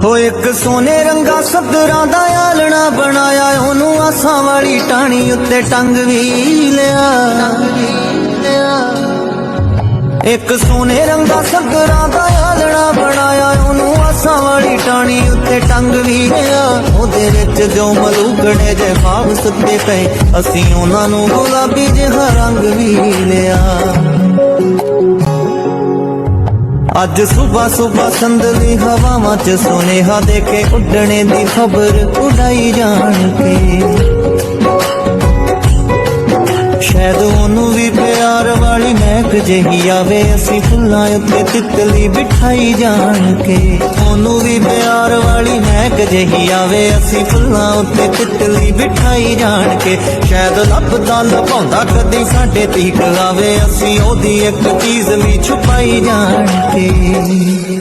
हो एक सोने रंगा सदरां दा आलना बनाया, ओनू आसां वाली टाणी उत्ते टंग भी लिया। एक सोने रंगा सदरां दा आलना बनाया, ओनू आसां वाली टाणी उत्ते टंग भी लिया। ओदे विच जो मलूकड़े जे ख्वाब सुते पे, असीं उन्हां नू गुलाबी जिहा रंग भी लिया। अज सुबह सुबह संदली हवावां च सुनेहा देके उड्डणे दी खबर उड़ाई जाण के। शायद ओनू भी प्यार वाली महक जही आवे, असीं फुल्लां उत्ते तितली बिठाई जाण के। ओनू भी प्यार वाली महक जही आवे, असीं फुल्लां उत्ते तितली बिठाई जाण के। शायद लभदा लभाउंदा कदी साडे तीक आवे, असीं ओदी एक चीज़ भी छुपाई जाण के।